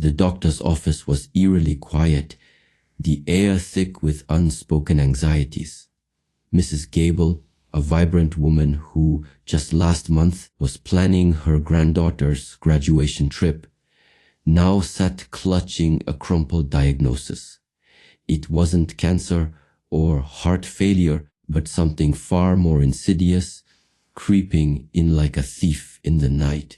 The doctor's office was eerily quiet, the air thick with unspoken anxieties. Mrs. Gable, a vibrant woman who just last month was planning her granddaughter's graduation trip, now sat clutching a crumpled diagnosis. It wasn't cancer or heart failure, but something far more insidious, creeping in like a thief in the night.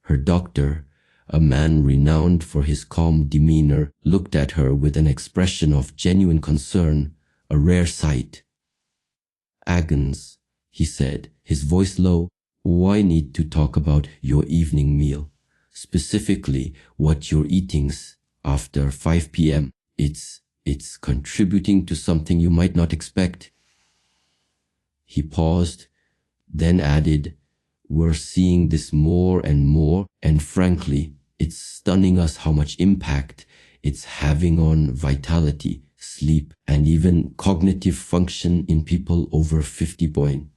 Her doctor, a man renowned for his calm demeanor, looked at her with an expression of genuine concern, a rare sight. "Agnes," he said, his voice low, "why need to talk about your evening meal? Specifically, what you're eating after 5 p.m. It's contributing to something you might not expect." He paused, then added, "We're seeing this more and more, and frankly, it's stunning us how much impact it's having on vitality, sleep, and even cognitive function in people over 50.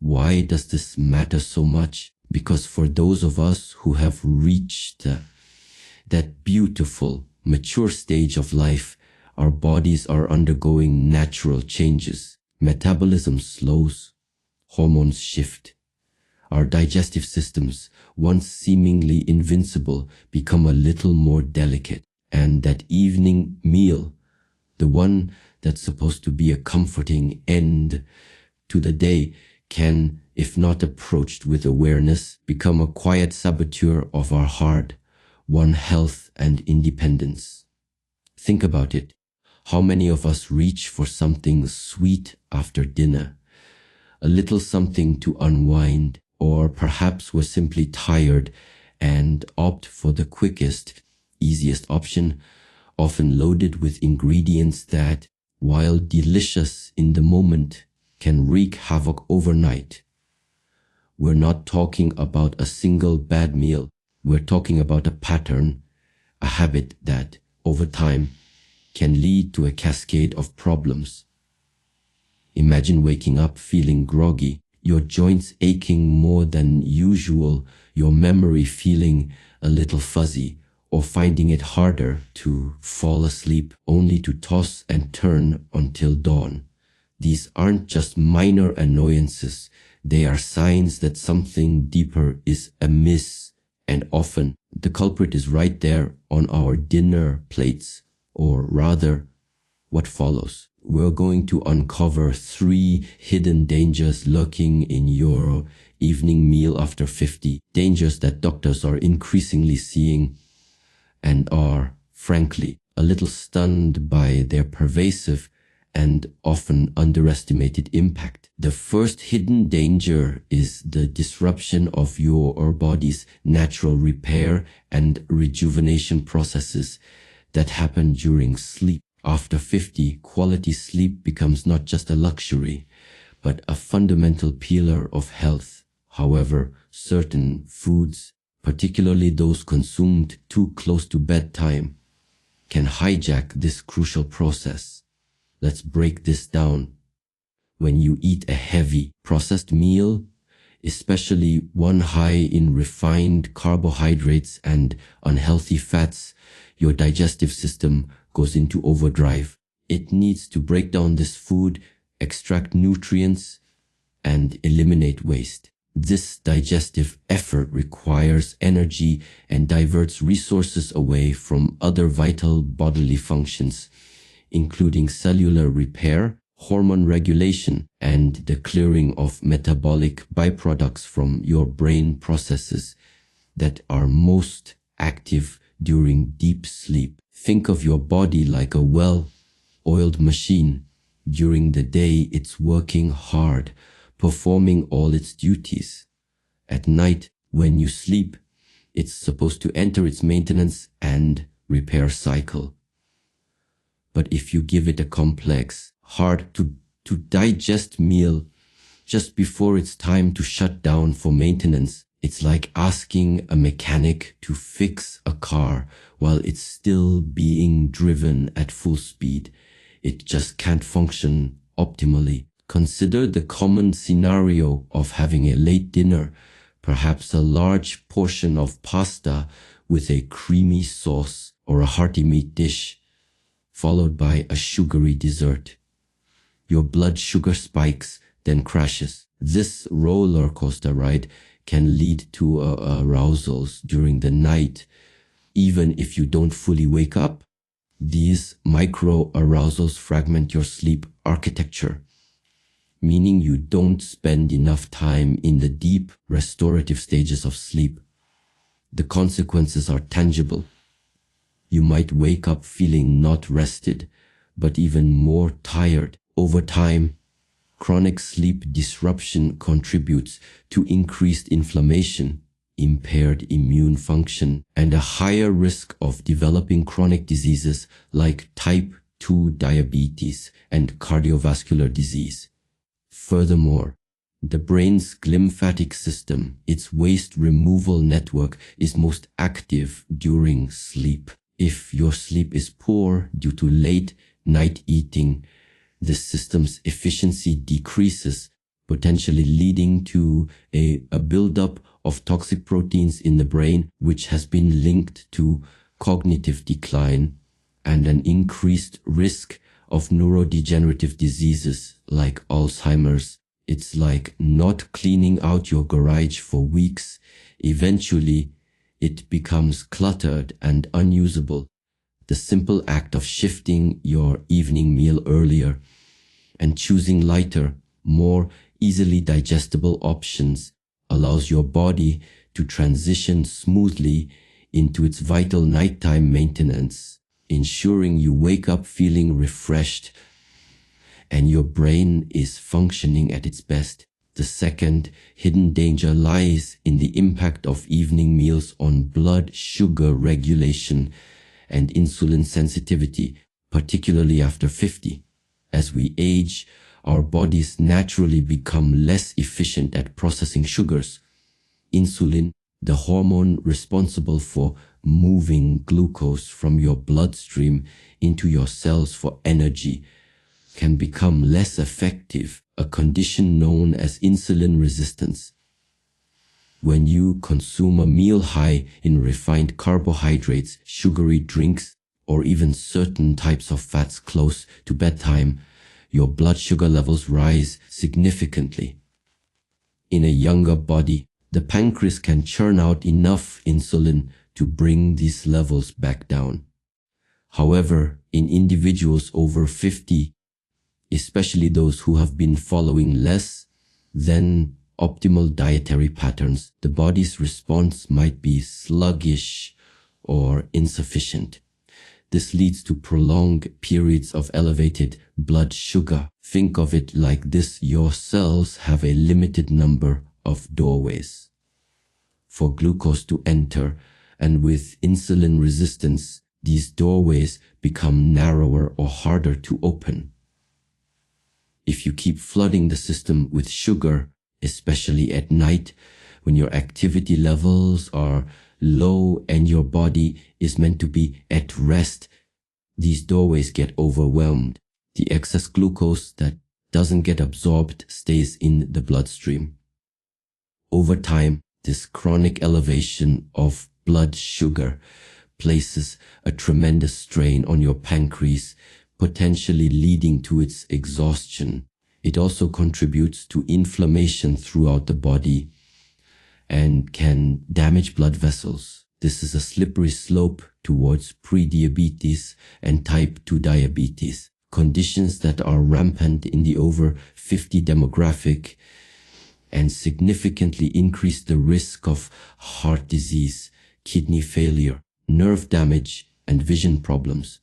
Why does this matter so much? Because for those of us who have reached that beautiful, mature stage of life, our bodies are undergoing natural changes. Metabolism slows, hormones shift. Our digestive systems, once seemingly invincible, become a little more delicate. And that evening meal, the one that's supposed to be a comforting end to the day, can, if not approached with awareness, become a quiet saboteur of our heart, one health and independence. Think about it. How many of us reach for something sweet after dinner? A little something to unwind, or perhaps we're simply tired and opt for the quickest, easiest option, often loaded with ingredients that, while delicious in the moment, can wreak havoc overnight. We're not talking about a single bad meal. We're talking about a pattern, a habit that, over time, can lead to a cascade of problems. Imagine waking up feeling groggy, your joints aching more than usual, your memory feeling a little fuzzy, or finding it harder to fall asleep only to toss and turn until dawn. These aren't just minor annoyances. They are signs that something deeper is amiss, and often the culprit is right there on our dinner plates, or rather, what follows. We're going to uncover 3 hidden dangers lurking in your evening meal after 50, dangers that doctors are increasingly seeing and are, frankly, a little stunned by their pervasive and often underestimated impact. The first hidden danger is the disruption of your body's natural repair and rejuvenation processes that happen during sleep. After 50, quality sleep becomes not just a luxury, but a fundamental pillar of health. However, certain foods, particularly those consumed too close to bedtime, can hijack this crucial process. Let's break this down. When you eat a heavy, processed meal, especially one high in refined carbohydrates and unhealthy fats, your digestive system goes into overdrive. It needs to break down this food, extract nutrients, and eliminate waste. This digestive effort requires energy and diverts resources away from other vital bodily functions, including cellular repair, hormone regulation, and the clearing of metabolic byproducts from your brain processes that are most active during deep sleep. Think of your body like a well-oiled machine. During the day, it's working hard, performing all its duties. At night, when you sleep, it's supposed to enter its maintenance and repair cycle. But if you give it a complex, hard to digest meal just before it's time to shut down for maintenance, it's like asking a mechanic to fix a car while it's still being driven at full speed. It just can't function optimally. Consider the common scenario of having a late dinner, perhaps a large portion of pasta with a creamy sauce or a hearty meat dish, followed by a sugary dessert. Your blood sugar spikes, then crashes. This roller coaster ride can lead to arousals during the night, even if you don't fully wake up. These micro arousals fragment your sleep architecture, meaning you don't spend enough time in the deep restorative stages of sleep. The consequences are tangible. You might wake up feeling not rested, but even more tired. Over time, chronic sleep disruption contributes to increased inflammation, impaired immune function, and a higher risk of developing chronic diseases like type 2 diabetes and cardiovascular disease. Furthermore, the brain's glymphatic system, its waste removal network, is most active during sleep. If your sleep is poor due to late night eating, the system's efficiency decreases, potentially leading to a buildup of toxic proteins in the brain, which has been linked to cognitive decline and an increased risk of neurodegenerative diseases like Alzheimer's. It's like not cleaning out your garage for weeks. Eventually, it becomes cluttered and unusable. The simple act of shifting your evening meal earlier and choosing lighter, more easily digestible options allows your body to transition smoothly into its vital nighttime maintenance, ensuring you wake up feeling refreshed and your brain is functioning at its best. The second hidden danger lies in the impact of evening meals on blood sugar regulation and insulin sensitivity, particularly after 50. As we age, our bodies naturally become less efficient at processing sugars. Insulin, the hormone responsible for moving glucose from your bloodstream into your cells for energy, can become less effective, a condition known as insulin resistance. When you consume a meal high in refined carbohydrates, sugary drinks, or even certain types of fats close to bedtime, your blood sugar levels rise significantly. In a younger body, the pancreas can churn out enough insulin to bring these levels back down. However, in individuals over 50, especially those who have been following less than optimal dietary patterns, the body's response might be sluggish or insufficient. This leads to prolonged periods of elevated blood sugar. Think of it like this: your cells have a limited number of doorways for glucose to enter, and with insulin resistance, these doorways become narrower or harder to open. If you keep flooding the system with sugar, especially at night, when your activity levels are low and your body is meant to be at rest, these doorways get overwhelmed. The excess glucose that doesn't get absorbed stays in the bloodstream. Over time, this chronic elevation of blood sugar places a tremendous strain on your pancreas, potentially leading to its exhaustion. It also contributes to inflammation throughout the body and can damage blood vessels. This is a slippery slope towards prediabetes and type 2 diabetes, conditions that are rampant in the over 50 demographic and significantly increase the risk of heart disease, kidney failure, nerve damage, and vision problems.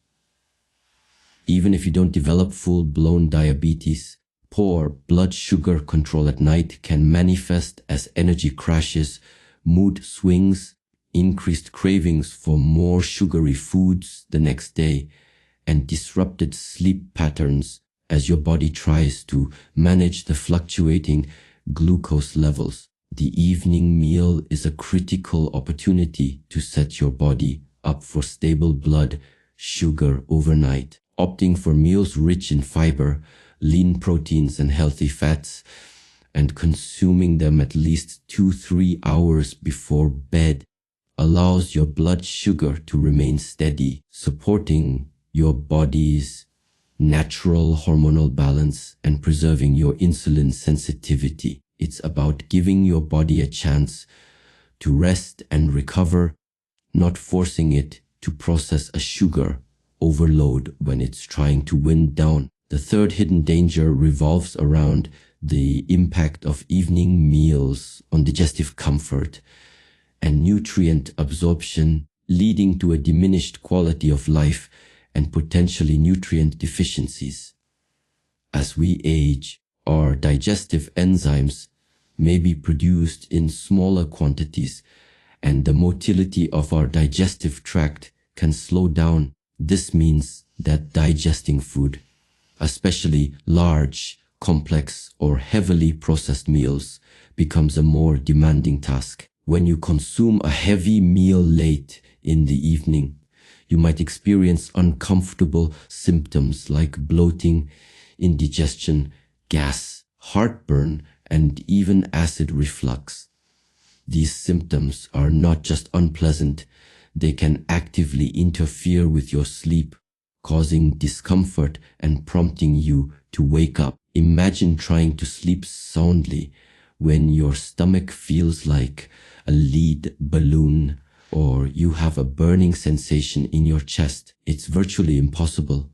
Even if you don't develop full-blown diabetes, poor blood sugar control at night can manifest as energy crashes, mood swings, increased cravings for more sugary foods the next day, and disrupted sleep patterns as your body tries to manage the fluctuating glucose levels. The evening meal is a critical opportunity to set your body up for stable blood sugar overnight. Opting for meals rich in fiber, lean proteins, and healthy fats, and consuming them at least 2-3 hours before bed allows your blood sugar to remain steady, supporting your body's natural hormonal balance and preserving your insulin sensitivity. It's about giving your body a chance to rest and recover, not forcing it to process a sugar overload when it's trying to wind down. The third hidden danger revolves around the impact of evening meals on digestive comfort and nutrient absorption, leading to a diminished quality of life and potentially nutrient deficiencies. As we age, our digestive enzymes may be produced in smaller quantities, and the motility of our digestive tract can slow down. This means that digesting food, especially large, complex, or heavily processed meals, becomes a more demanding task. When you consume a heavy meal late in the evening, you might experience uncomfortable symptoms like bloating, indigestion, gas, heartburn, and even acid reflux. These symptoms are not just unpleasant, they can actively interfere with your sleep, causing discomfort and prompting you to wake up. Imagine trying to sleep soundly when your stomach feels like a lead balloon or you have a burning sensation in your chest. It's virtually impossible.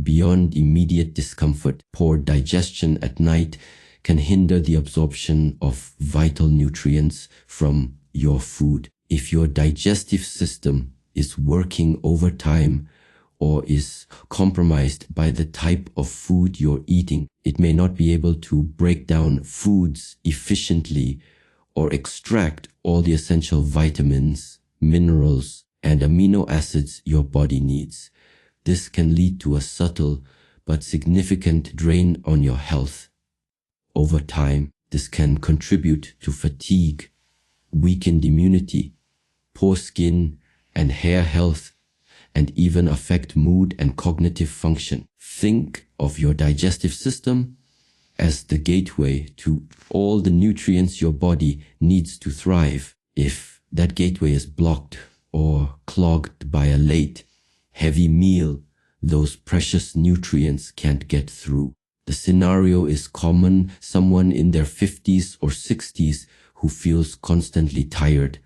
Beyond immediate discomfort, poor digestion at night can hinder the absorption of vital nutrients from your food. If your digestive system is working overtime or is compromised by the type of food you're eating, it may not be able to break down foods efficiently or extract all the essential vitamins, minerals, and amino acids your body needs. This can lead to a subtle but significant drain on your health. Over time, this can contribute to fatigue, weakened immunity, poor skin and hair health, and even affect mood and cognitive function. Think of your digestive system as the gateway to all the nutrients your body needs to thrive. If that gateway is blocked or clogged by a late, heavy meal, those precious nutrients can't get through. The scenario is common: someone in their 50s or 60s who feels constantly tired,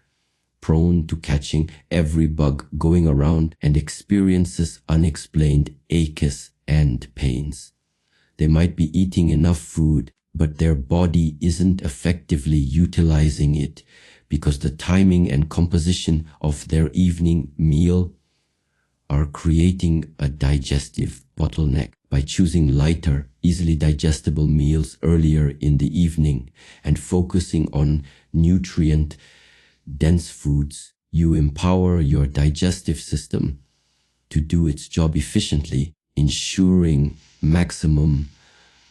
prone to catching every bug going around, and experiences unexplained aches and pains. They might be eating enough food, but their body isn't effectively utilizing it because the timing and composition of their evening meal are creating a digestive bottleneck. By choosing lighter, easily digestible meals earlier in the evening and focusing on nutrient-dense foods, you empower your digestive system to do its job efficiently, ensuring maximum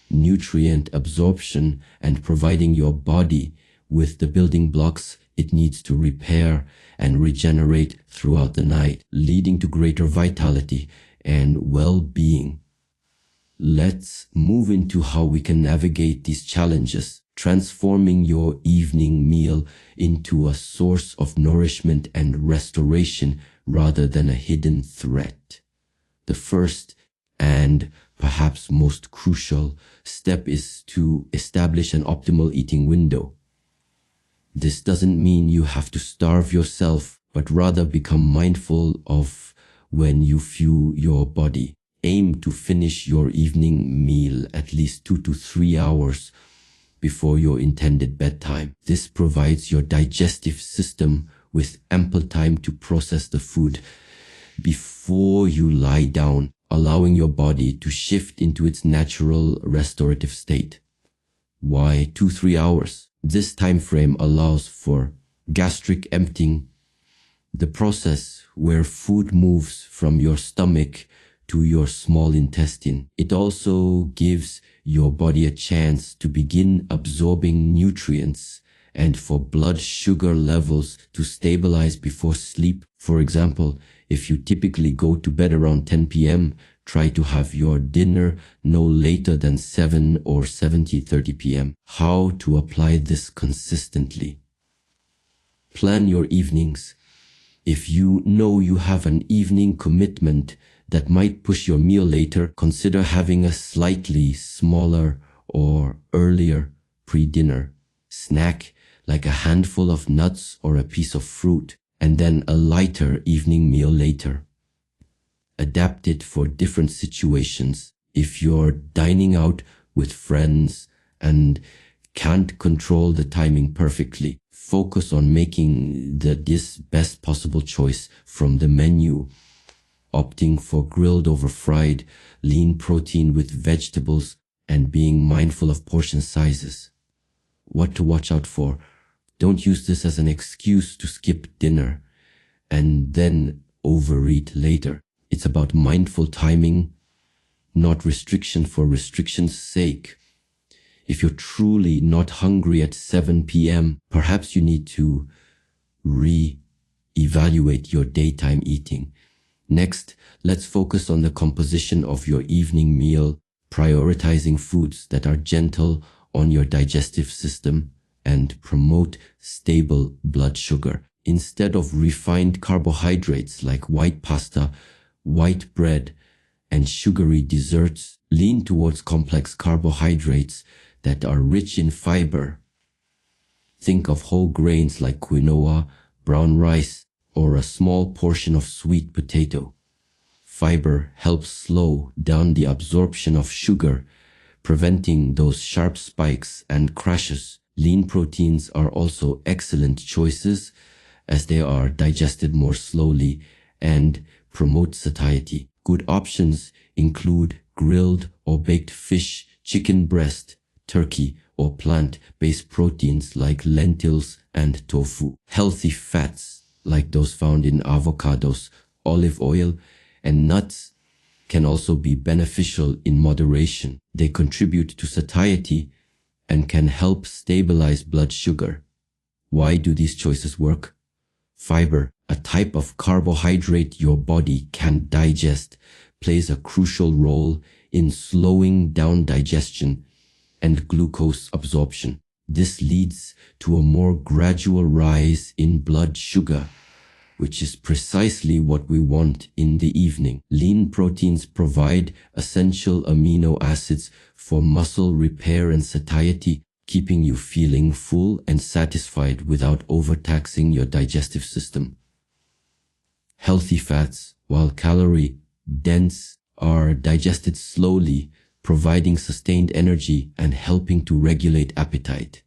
nutrient absorption and providing your body with the building blocks it needs to repair and regenerate throughout the night, leading to greater vitality and well-being. Let's move into how we can navigate these challenges, transforming your evening meal into a source of nourishment and restoration rather than a hidden threat. The first and perhaps most crucial step is to establish an optimal eating window. This doesn't mean you have to starve yourself, but rather become mindful of when you fuel your body. Aim to finish your evening meal at least 2 to 3 hours before your intended bedtime. This provides your digestive system with ample time to process the food before you lie down, allowing your body to shift into its natural restorative state. Why 2-3 hours? This time frame allows for gastric emptying, the process where food moves from your stomach to your small intestine. It also gives your body a chance to begin absorbing nutrients and for blood sugar levels to stabilize before sleep. For example, if you typically go to bed around 10 p.m., try to have your dinner no later than 7 or 7:30 p.m. How to apply this consistently? Plan your evenings. If you know you have an evening commitment that might push your meal later, consider having a slightly smaller or earlier pre-dinner snack, like a handful of nuts or a piece of fruit, and then a lighter evening meal later. Adapt it for different situations. If you're dining out with friends and can't control the timing perfectly, focus on making the best possible choice from the menu, opting for grilled over fried, lean protein with vegetables, and being mindful of portion sizes. What to watch out for. Don't use this as an excuse to skip dinner and then overeat later. It's about mindful timing, not restriction for restriction's sake. If you're truly not hungry at 7 p.m., perhaps you need to re-evaluate your daytime eating. Next, let's focus on the composition of your evening meal, prioritizing foods that are gentle on your digestive system and promote stable blood sugar. Instead of refined carbohydrates like white pasta, white bread, and sugary desserts, lean towards complex carbohydrates that are rich in fiber. Think of whole grains like quinoa, brown rice, or a small portion of sweet potato. Fiber helps slow down the absorption of sugar, preventing those sharp spikes and crashes. Lean proteins are also excellent choices as they are digested more slowly and promote satiety. Good options include grilled or baked fish, chicken breast, turkey, or plant-based proteins like lentils and tofu. Healthy fats like those found in avocados, olive oil, and nuts can also be beneficial in moderation. They contribute to satiety and can help stabilize blood sugar. Why do these choices work? Fiber, a type of carbohydrate your body can digest, plays a crucial role in slowing down digestion and glucose absorption. This leads to a more gradual rise in blood sugar, which is precisely what we want in the evening. Lean proteins provide essential amino acids for muscle repair and satiety, keeping you feeling full and satisfied without overtaxing your digestive system. Healthy fats, while calorie-dense, are digested slowly, providing sustained energy and helping to regulate appetite.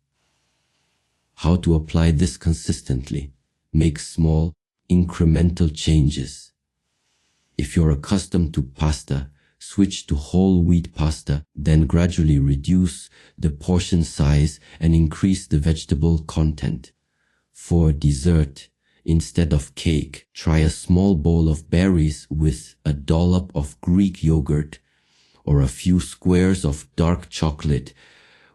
How to apply this consistently? Make small, incremental changes. If you're accustomed to pasta, switch to whole wheat pasta, then gradually reduce the portion size and increase the vegetable content. For dessert, instead of cake, try a small bowl of berries with a dollop of Greek yogurt or a few squares of dark chocolate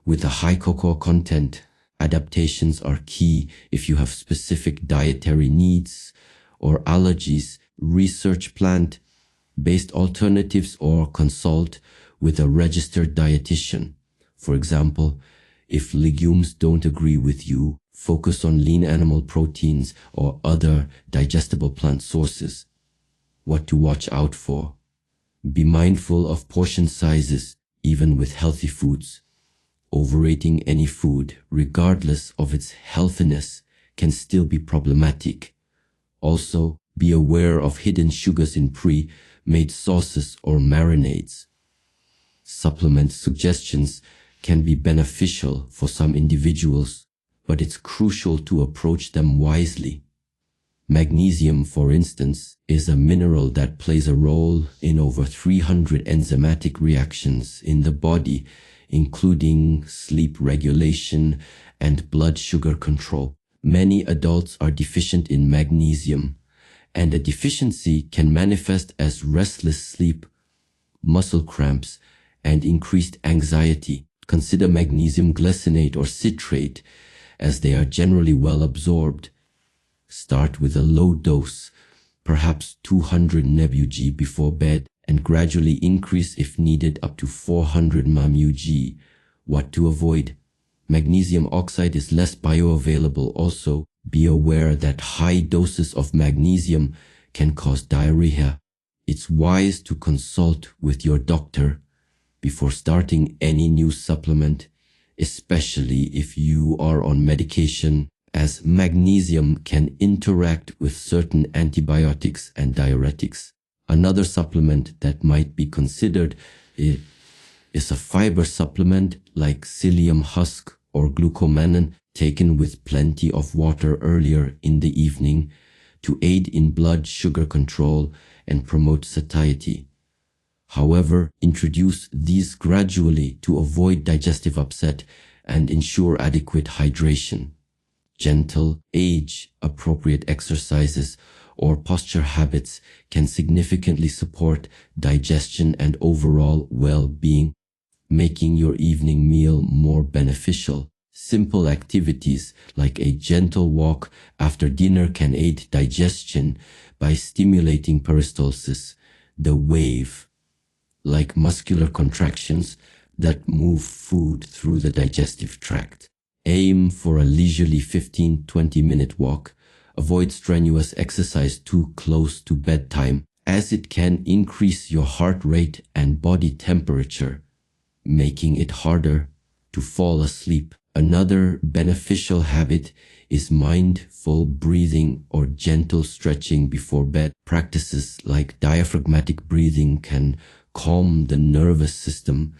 with a high cocoa content. Adaptations are key if you have specific dietary needs or allergies. Research plant-based alternatives or consult with a registered dietitian. For example, if legumes don't agree with you, focus on lean animal proteins or other digestible plant sources. What to watch out for? Be mindful of portion sizes, even with healthy foods. Overeating any food, regardless of its healthiness, can still be problematic. Also, be aware of hidden sugars in pre-made sauces or marinades. Supplement suggestions can be beneficial for some individuals, but it's crucial to approach them wisely. Magnesium, for instance, is a mineral that plays a role in over 300 enzymatic reactions in the body, including sleep regulation and blood sugar control. Many adults are deficient in magnesium, and a deficiency can manifest as restless sleep, muscle cramps, and increased anxiety. Consider magnesium glycinate or citrate, as they are generally well absorbed. Start with a low dose, perhaps 200 mg before bed, and gradually increase if needed up to 400 mg. What to avoid? Magnesium oxide is less bioavailable also, Be aware that high doses of magnesium can cause diarrhea. It's wise to consult with your doctor before starting any new supplement, especially if you are on medication, as magnesium can interact with certain antibiotics and diuretics. Another supplement that might be considered is a fiber supplement like psyllium husk or glucomannan taken with plenty of water earlier in the evening to aid in blood sugar control and promote satiety. However, introduce these gradually to avoid digestive upset and ensure adequate hydration. Gentle, age-appropriate exercises or posture habits can significantly support digestion and overall well-being, making your evening meal more beneficial. Simple activities like a gentle walk after dinner can aid digestion by stimulating peristalsis, the wave, like muscular contractions that move food through the digestive tract. Aim for a leisurely 15-20 minute walk. Avoid strenuous exercise too close to bedtime, as it can increase your heart rate and body temperature, making it harder to fall asleep. Another beneficial habit is mindful breathing or gentle stretching before bed. Practices like diaphragmatic breathing can calm the nervous system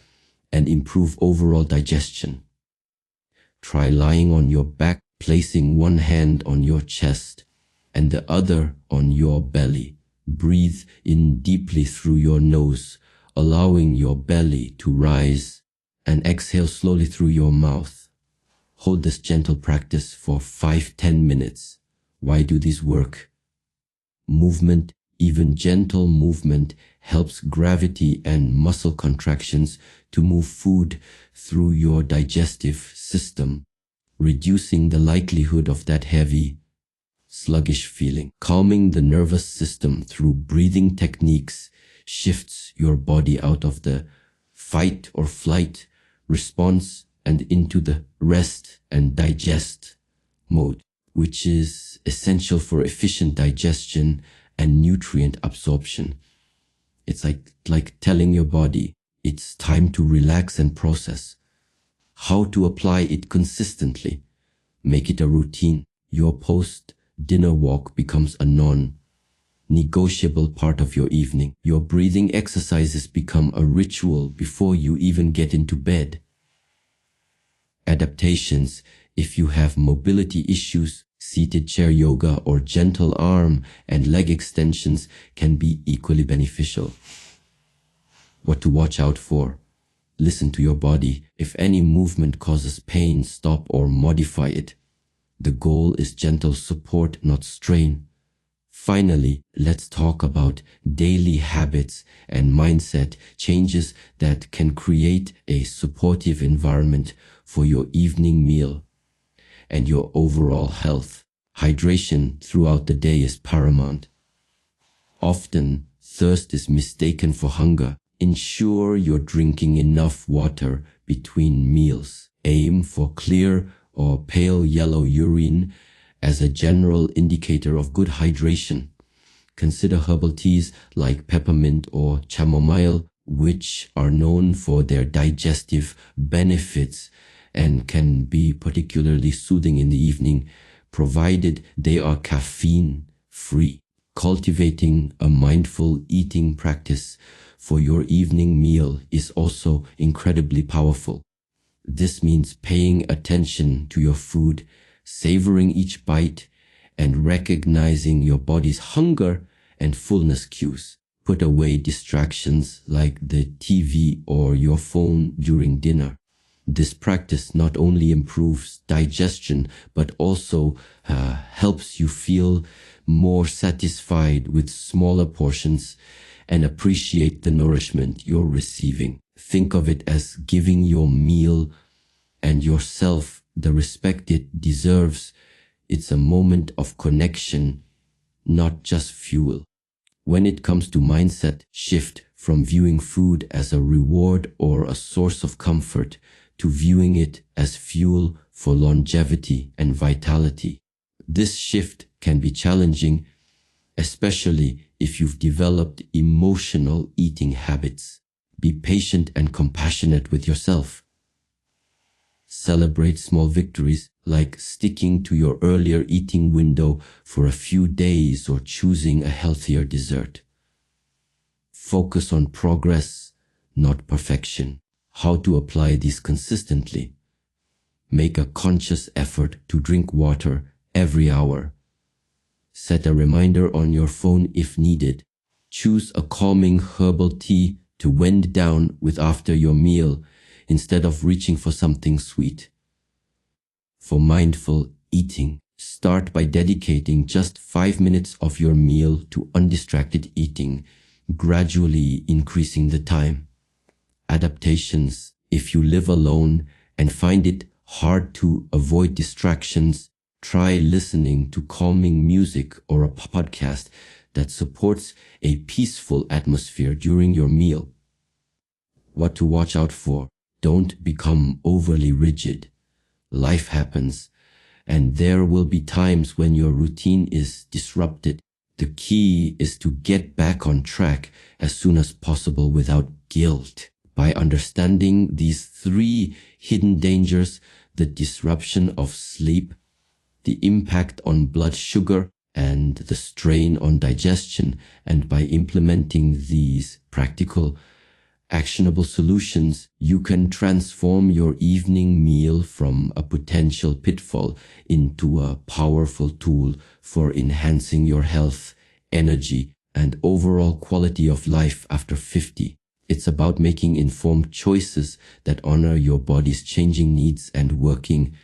and improve overall digestion. Try lying on your back, placing one hand on your chest and the other on your belly. Breathe in deeply through your nose, allowing your belly to rise, and exhale slowly through your mouth. Hold this gentle practice for 5-10 minutes. Why do these work? Movement, even gentle movement, helps gravity and muscle contractions to move food through your digestive system, reducing the likelihood of that heavy, sluggish feeling. Calming the nervous system through breathing techniques shifts your body out of the fight or flight response and into the rest and digest mode, which is essential for efficient digestion and nutrient absorption. It's like telling your body it's time to relax and process. How to apply it consistently. Make it a routine. Your post-dinner walk becomes a non-negotiable part of your evening. Your breathing exercises become a ritual before you even get into bed. Adaptations. If you have mobility issues, seated chair yoga or gentle arm and leg extensions can be equally beneficial. What to watch out for. Listen to your body. If any movement causes pain, stop or modify it. The goal is gentle support, not strain. Finally, let's talk about daily habits and mindset changes that can create a supportive environment for your evening meal and your overall health. Hydration throughout the day is paramount. Often, thirst is mistaken for hunger. Ensure you're drinking enough water between meals. Aim for clear or pale yellow urine as a general indicator of good hydration. Consider herbal teas like peppermint or chamomile, which are known for their digestive benefits and can be particularly soothing in the evening, provided they are caffeine-free. Cultivating a mindful eating practice for your evening meal is also incredibly powerful. This means paying attention to your food, savoring each bite, and recognizing your body's hunger and fullness cues. Put away distractions like the TV or your phone during dinner. This practice not only improves digestion, but also helps you feel more satisfied with smaller portions and appreciate the nourishment you're receiving. Think of it as giving your meal and yourself the respect it deserves. It's a moment of connection, not just fuel. When it comes to mindset, shift from viewing food as a reward or a source of comfort to viewing it as fuel for longevity and vitality. This shift can be challenging, especially if you've developed emotional eating habits. Be patient and compassionate with yourself. Celebrate small victories like sticking to your earlier eating window for a few days or choosing a healthier dessert. Focus on progress, not perfection. How to apply these consistently? Make a conscious effort to drink water every hour. Set a reminder on your phone if needed. Choose a calming herbal tea to wind down with after your meal instead of reaching for something sweet. For mindful eating, start by dedicating just 5 minutes of your meal to undistracted eating, gradually increasing the time. Adaptations. If you live alone and find it hard to avoid distractions, try listening to calming music or a podcast that supports a peaceful atmosphere during your meal. What to watch out for. Don't become overly rigid. Life happens, and there will be times when your routine is disrupted. The key is to get back on track as soon as possible without guilt. By understanding these 3 hidden dangers, the disruption of sleep, the impact on blood sugar, and the strain on digestion, and by implementing these practical, actionable solutions, you can transform your evening meal from a potential pitfall into a powerful tool for enhancing your health, energy, and overall quality of life after 50. It's about making informed choices that honor your body's changing needs and working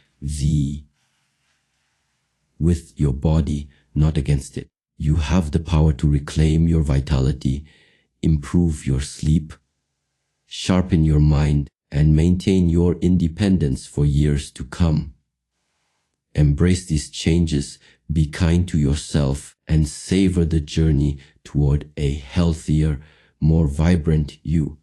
with your body, not against it. You have the power to reclaim your vitality, improve your sleep, sharpen your mind, and maintain your independence for years to come. Embrace these changes, be kind to yourself, and savor the journey toward a healthier, more vibrant you.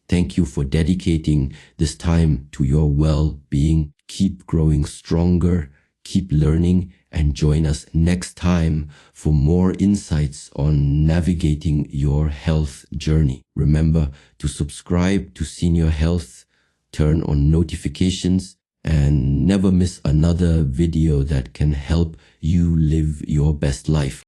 Thank you for dedicating this time to your well-being. Keep growing stronger, keep learning, and join us next time for more insights on navigating your health journey. Remember to subscribe to Senior Health, turn on notifications, and never miss another video that can help you live your best life.